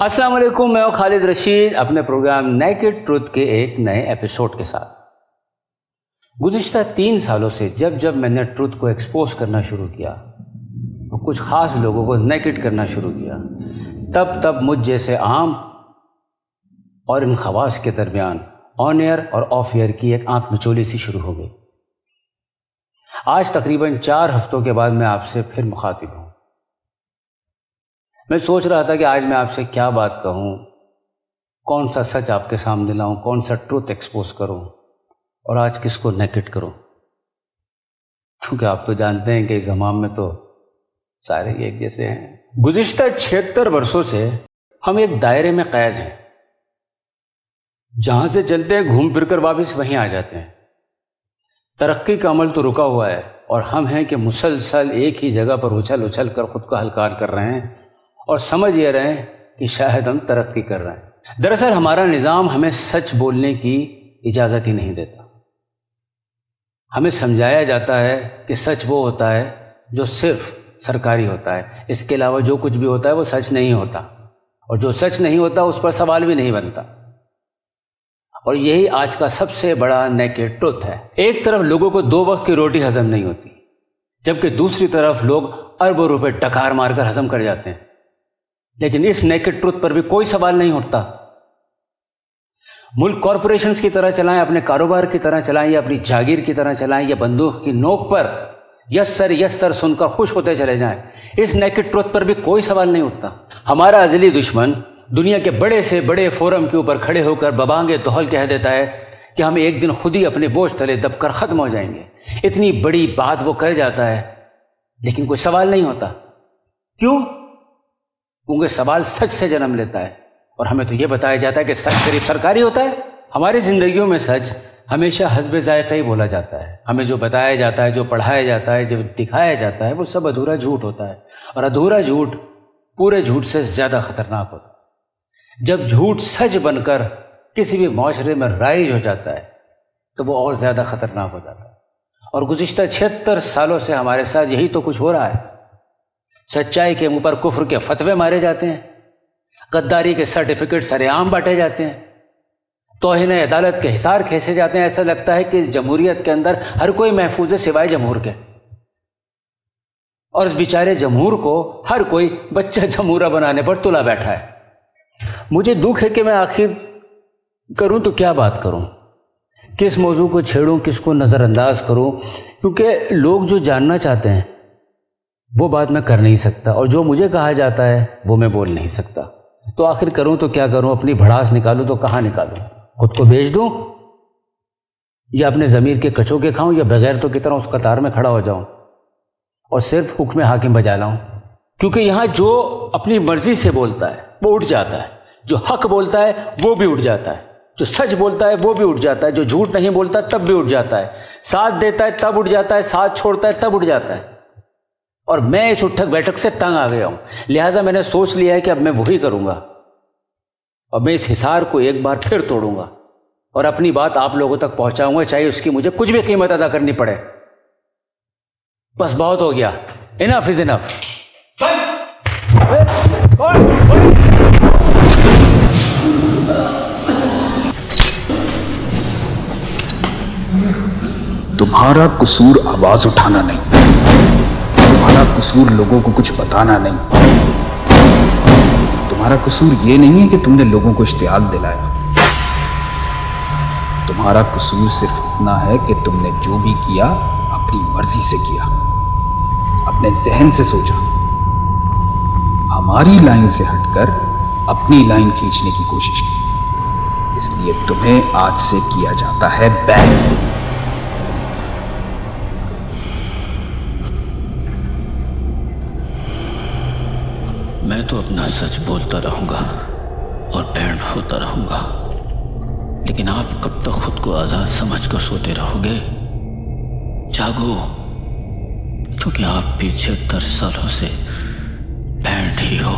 السلام علیکم، میں ہوں خالد رشید اپنے پروگرام نیکڈ ٹروتھ کے ایک نئے ایپیسوڈ کے ساتھ۔ گزشتہ 3 سالوں سے جب میں نے ٹروتھ کو ایکسپوز کرنا شروع کیا اور کچھ خاص لوگوں کو نیکڈ کرنا شروع کیا، تب مجھ جیسے عام اور ان خواص کے درمیان آن ایئر اور آف ایئر کی ایک آنکھ مچولی سی شروع ہو گئی۔ آج تقریباً 4 ہفتوں کے بعد میں آپ سے پھر مخاطب ہوں۔ میں سوچ رہا تھا کہ آج میں آپ سے کیا بات کہوں، کون سا سچ آپ کے سامنے لاؤں، کون سا ٹروتھ ایکسپوز کروں اور آج کس کو نیکڈ کروں، کیونکہ آپ تو جانتے ہیں کہ اس زمام میں تو سارے ایک جیسے ہیں۔ گزشتہ 76 برسوں سے ہم ایک دائرے میں قید ہیں، جہاں سے چلتے ہیں گھوم پھر کر واپس وہیں آ جاتے ہیں۔ ترقی کا عمل تو رکا ہوا ہے اور ہم ہیں کہ مسلسل ایک ہی جگہ پر اچھل کر خود کو ہلکار کر رہے ہیں اور سمجھ یہ رہے ہیں کہ شاید ہم ترقی کر رہے ہیں۔ دراصل ہمارا نظام ہمیں سچ بولنے کی اجازت ہی نہیں دیتا۔ ہمیں سمجھایا جاتا ہے کہ سچ وہ ہوتا ہے جو صرف سرکاری ہوتا ہے، اس کے علاوہ جو کچھ بھی ہوتا ہے وہ سچ نہیں ہوتا، اور جو سچ نہیں ہوتا اس پر سوال بھی نہیں بنتا۔ اور یہی آج کا سب سے بڑا نیکڈ ٹروتھ ہے۔ ایک طرف لوگوں کو 2 وقت کی روٹی ہضم نہیں ہوتی، جبکہ دوسری طرف لوگ اربوں روپے ڈکار مار کر ہضم کر جاتے ہیں، لیکن اس نیکڈ ٹروتھ پر بھی کوئی سوال نہیں اٹھتا۔ ملک کارپوریشنز کی طرح چلائیں، اپنے کاروبار کی طرح چلائیں، یا اپنی جاگیر کی طرح چلائیں، یا بندوق کی نوک پر یس سر سن کر خوش ہوتے چلے جائیں، اس نیکڈ ٹروتھ پر بھی کوئی سوال نہیں اٹھتا۔ ہمارا ازلی دشمن دنیا کے بڑے سے بڑے فورم کے اوپر کھڑے ہو کر ببانگ توحل کہہ دیتا ہے کہ ہم ایک دن خود ہی اپنے بوجھ تلے دب کر ختم ہو جائیں گے۔ اتنی بڑی بات وہ کہہ جاتا ہے، لیکن کوئی سوال نہیں ہوتا۔ کیوں؟ کیونکہ سوال سچ سے جنم لیتا ہے، اور ہمیں تو یہ بتایا جاتا ہے کہ سچ صرف سرکاری ہوتا ہے۔ ہماری زندگیوں میں سچ ہمیشہ حسب ذائقہ ہی بولا جاتا ہے۔ ہمیں جو بتایا جاتا ہے، جو پڑھایا جاتا ہے، جو دکھایا جاتا ہے، وہ سب ادھورا جھوٹ ہوتا ہے، اور ادھورا جھوٹ پورے جھوٹ سے زیادہ خطرناک ہوتا ہے۔ جب جھوٹ سچ بن کر کسی بھی معاشرے میں رائج ہو جاتا ہے تو وہ اور زیادہ خطرناک ہو جاتا ہے، اور گزشتہ 76 سالوں سے ہمارے ساتھ یہی تو کچھ ہو رہا ہے۔ سچائی کے منہ پر کفر کے فتوے مارے جاتے ہیں، غداری کے سرٹیفکیٹ سر عام بانٹے جاتے ہیں، توہین عدالت کے حصار کھینچے جاتے ہیں۔ ایسا لگتا ہے کہ اس جمہوریت کے اندر ہر کوئی محفوظ ہے سوائے جمہور کے، اور اس بیچارے جمہور کو ہر کوئی بچہ جمہورہ بنانے پر تلا بیٹھا ہے۔ مجھے دکھ ہے کہ میں آخر کروں تو کیا بات کروں، کس موضوع کو چھیڑوں، کس کو نظر انداز کروں، کیونکہ لوگ جو جاننا چاہتے ہیں وہ بات میں کر نہیں سکتا، اور جو مجھے کہا جاتا ہے وہ میں بول نہیں سکتا۔ تو آخر کروں تو کیا کروں، اپنی بھڑاس نکالوں تو کہاں نکالوں؟ خود کو بیچ دوں، یا اپنے ضمیر کے کچوکے کھاؤں، یا بغیر تو کی طرح اس قطار میں کھڑا ہو جاؤں اور صرف حکم حاکم بجا لاؤں؟ کیونکہ یہاں جو اپنی مرضی سے بولتا ہے وہ اٹھ جاتا ہے، جو حق بولتا ہے وہ بھی اٹھ جاتا ہے، جو سچ بولتا ہے وہ بھی اٹھ جاتا ہے، جو جھوٹ نہیں بولتا تب بھی اٹھ جاتا ہے، ساتھ دیتا ہے تب اٹھ جاتا ہے، ساتھ چھوڑتا ہے تب اٹھ جاتا ہے۔ اور میں اس اٹھک بیٹھک سے تنگ آ گیا ہوں، لہٰذا میں نے سوچ لیا ہے کہ اب میں وہی کروں گا، اور میں اس حصار کو ایک بار پھر توڑوں گا اور اپنی بات آپ لوگوں تک پہنچاؤں گا، چاہے اس کی مجھے کچھ بھی قیمت ادا کرنی پڑے۔ بس بہت ہو گیا، انف از انف۔ تمہارا قصور آواز اٹھانا نہیں، تمہارا قصور لوگوں کو کچھ بتانا نہیں، تمہارا قصور یہ نہیں ہے کہ تم نے لوگوں کو اشتعال دلایا، تمہارا قصور صرف اتنا ہے کہ تم نے جو بھی کیا اپنی مرضی سے کیا، اپنے ذہن سے سوچا، ہماری لائن سے ہٹ کر اپنی لائن کھینچنے کی کوشش کی، اس لیے تمہیں آج سے کیا جاتا ہے بین۔ میں تو اپنا سچ بولتا رہوں گا اور بین ہوتا رہوں گا، لیکن آپ کب تک خود کو آزاد سمجھ کر سوتے رہو گے؟ جاگو، کیونکہ آپ بھی 76 سالوں سے بینڈ ہی ہو۔